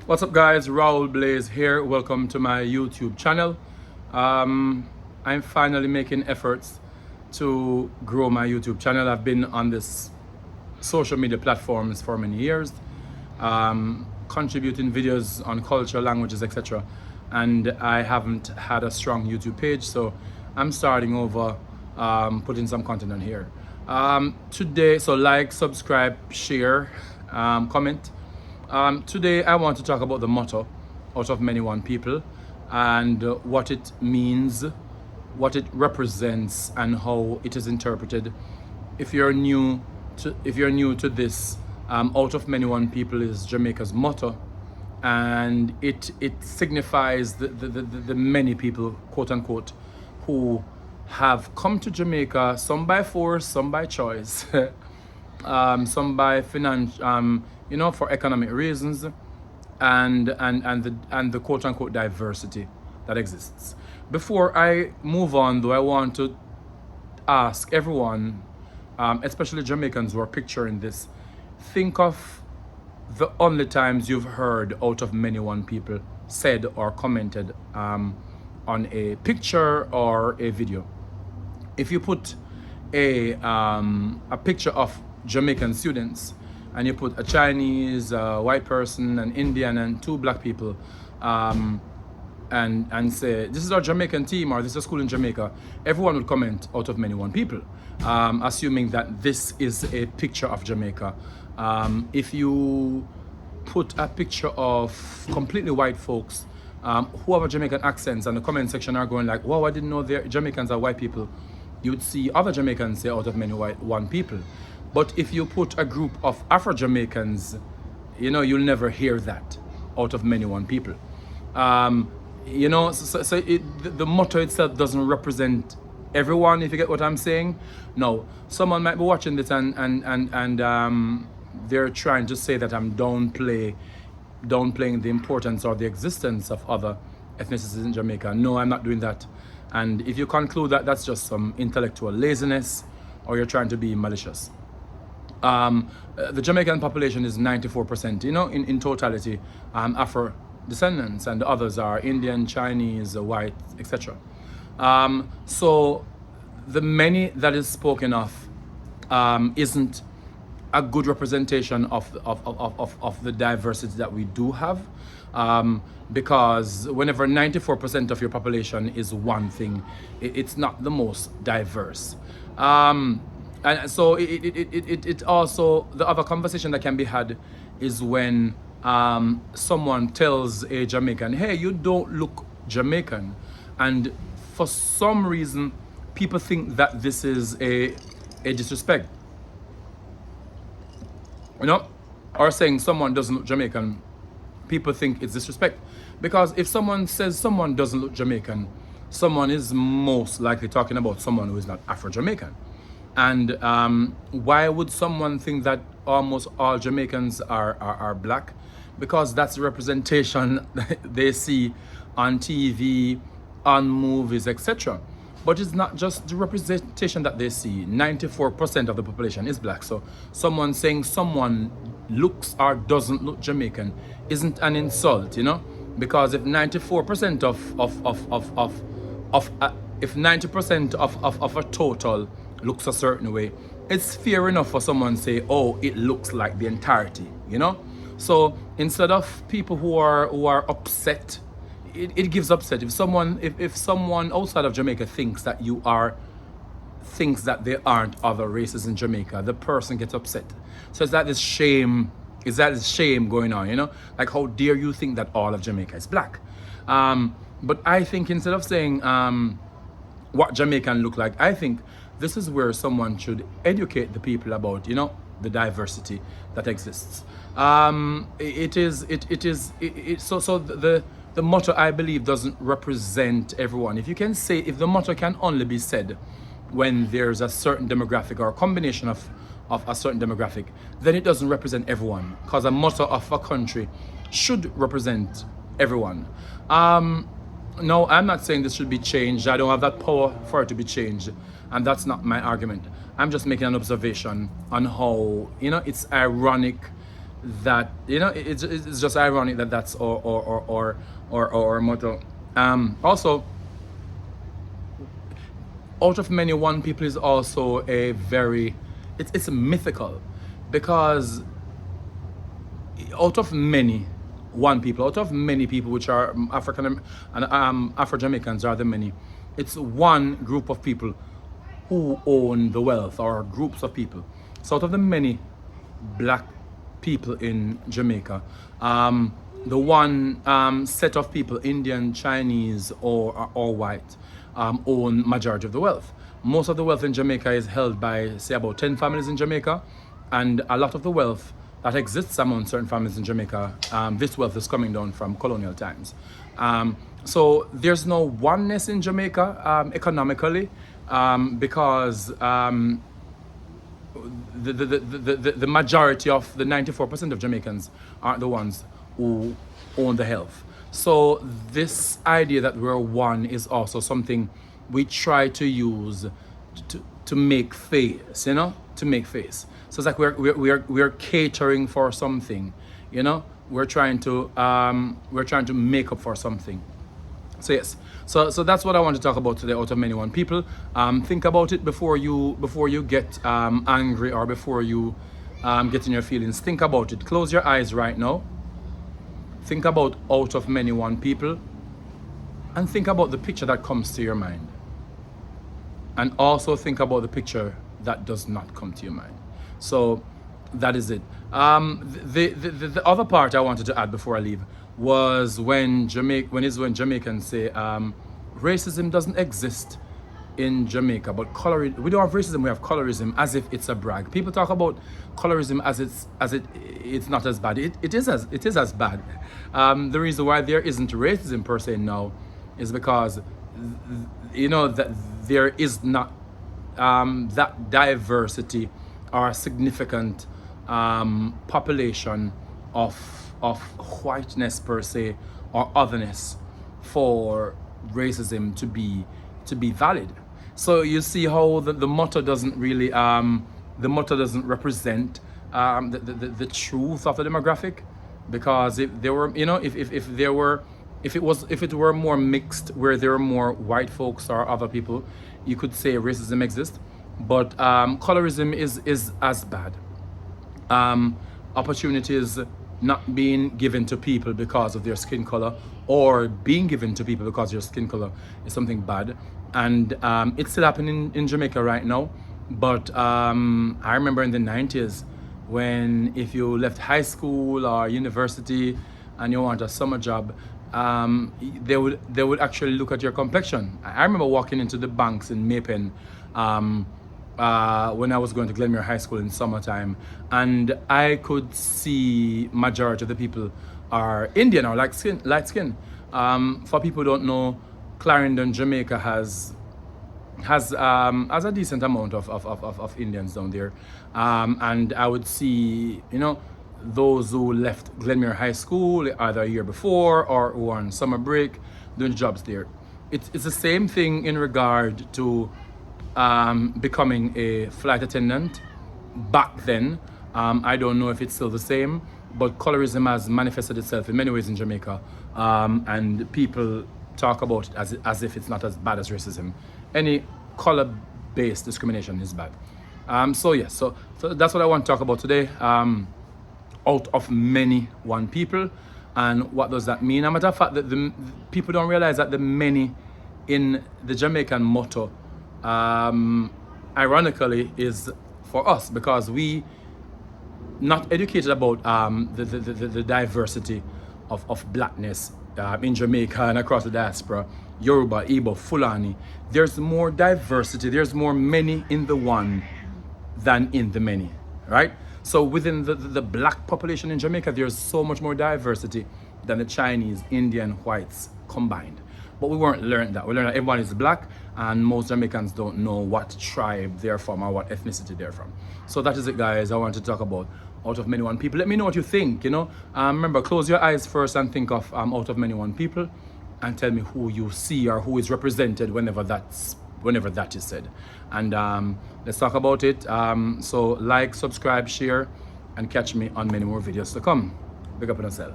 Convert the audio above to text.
What's up, guys? Raul Blaze here. Welcome to my YouTube channel. I'm finally making efforts to grow my YouTube channel. I've been on this social media platforms for many years, contributing videos on culture, languages, etc. And I haven't had a strong YouTube page, so I'm starting over, putting some content on here. Today, so like, subscribe, share, comment. Today, I want to talk about the motto, out of many one people, and what it means, what it represents, and how it is interpreted. If you're new to this, out of many one people is Jamaica's motto, and it signifies the many people, quote unquote, who have come to Jamaica, some by force, some by choice, some by for economic reasons, and the quote unquote diversity that exists. Before I move on, though, I want to ask everyone, especially Jamaicans who are picturing this, think of the only times you've heard out of many one people said or commented on a picture or a video. If you put a picture of Jamaican students and you put a Chinese, white person, an Indian, and two black people, and say, this is our Jamaican team, or this is a school in Jamaica, everyone would comment out of many one people, assuming that this is a picture of Jamaica. If you put a picture of completely white folks who have a Jamaican accents, and the comment section are going like, wow, I didn't know Jamaicans are white people, you'd see other Jamaicans say out of many white one people. But if you put a group of Afro-Jamaicans, you'll never hear that out of many one people. The motto itself doesn't represent everyone, if you get what I'm saying. No, someone might be watching this and they're trying to say that I'm downplaying the importance or the existence of other ethnicities in Jamaica. No, I'm not doing that. And if you conclude that that's just some intellectual laziness, or you're trying to be malicious. The Jamaican population is 94%, in totality, Afro descendants, and the others are Indian, Chinese, white, etc. So the many that is spoken of isn't a good representation of the diversity that we do have, because whenever 94% of your population is one thing, it's not the most diverse. And so it also, the other conversation that can be had is when someone tells a Jamaican, hey, you don't look Jamaican. And for some reason, people think that this is a disrespect. Or saying someone doesn't look Jamaican, people think it's disrespect. Because if someone says someone doesn't look Jamaican, someone is most likely talking about someone who is not Afro-Jamaican. And why would someone think that almost all Jamaicans are black? Because that's the representation they see on TV, on movies, etc. But it's not just the representation that they see. 94% of the population is black. So someone saying someone looks or doesn't look Jamaican isn't an insult, Because if 94% if 90% of a total looks a certain way, it's fair enough for someone to say, oh, it looks like the entirety, So instead of people who are upset, it gives upset. If someone outside of Jamaica thinks that there aren't other races in Jamaica, the person gets upset. So it's that this shame going on, Like, how dare you think that all of Jamaica is black? But I think instead of saying what Jamaican look like, I think this is where someone should educate the people about, the diversity that exists. So the motto, I believe, doesn't represent everyone. If the motto can only be said when there's a certain demographic or a combination of a certain demographic, then it doesn't represent everyone, because a motto of a country should represent everyone. No, I'm not saying this should be changed. I don't have that power for it to be changed, and that's not my argument. I'm just making an observation on how, it's ironic that, you know, it's just ironic that that's our motto. Also, out of many, one people is also a very, it's mythical, because out of many, one people, out of many people, which are African and Afro Jamaicans are the many, it's one group of people who own the wealth, or groups of people. So out of the many black people in Jamaica, the one set of people, Indian, Chinese, or white, own majority of the wealth. Most of the wealth in Jamaica is held by, say, about 10 families in Jamaica, and a lot of the wealth that exists among certain families in Jamaica, this wealth is coming down from colonial times. So there's no oneness in Jamaica economically, because the majority of the 94% of Jamaicans aren't the ones who own the health. So this idea that we're one is also something we try to use to make face, you know, to make face. So it's like we're catering for something, you know. We're trying to make up for something. So yes, so that's what I want to talk about today. Out of many, one people. Think about it before you get angry, or before you get in your feelings. Think about it. Close your eyes right now. Think about out of many, one people, and think about the picture that comes to your mind. And also think about the picture that does not come to your mind. So that is it. The other part I wanted to add before I leave was when Jamaicans say racism doesn't exist in Jamaica, but we don't have racism, we have colorism, as if it's a brag. People talk about colorism as it's not as bad. It is as bad. The reason why there isn't racism per se now is because, you know, that there is not that diversity or significant population of whiteness per se, or otherness, for racism to be valid. So you see how the motto doesn't really represent the truth of the demographic, because if there were, you know, if it were more mixed, where there were more white folks or other people, you could say racism exists. But colorism is as bad. Opportunities not being given to people because of their skin color, or being given to people because of their skin color, is something bad. And it's still happening in Jamaica right now. But I remember in the 90s, when if you left high school or university and you want a summer job, they would actually look at your complexion. I remember walking into the banks in Maypen when I was going to Glenmere High School in summertime, and I could see majority of the people are Indian or light skin. For people who don't know, Clarendon, Jamaica has a decent amount of Indians down there, and I would see, you know, those who left Glenmere High School either a year before or who are on summer break doing jobs there. It's the same thing in regard to becoming a flight attendant back then. I don't know if it's still the same, but colorism has manifested itself in many ways in Jamaica, and people talk about it as if it's not as bad as racism. Any color-based discrimination is bad. So yes, so that's what I want to talk about today. Out of many, one people. And what does that mean? A matter of fact, that the people don't realize that the many in the Jamaican motto, ironically, is for us, because we not educated about the diversity of blackness in Jamaica and across the diaspora, Yoruba, Igbo, Fulani. There's more diversity, there's more many in the one than in the many, right? So within the black population in Jamaica, there's so much more diversity than the Chinese, Indian, whites combined. But we weren't learned that. We learned that everyone is black, and most Jamaicans don't know what tribe they're from or what ethnicity they're from. So that is it, guys. I want to talk about out of many, one people. Let me know what you think, you know. Remember, close your eyes first and think of out of many, one people, and tell me who you see or who is represented whenever that is said. And let's talk about it. So like, subscribe, share, and catch me on many more videos to come. Big up on yourself.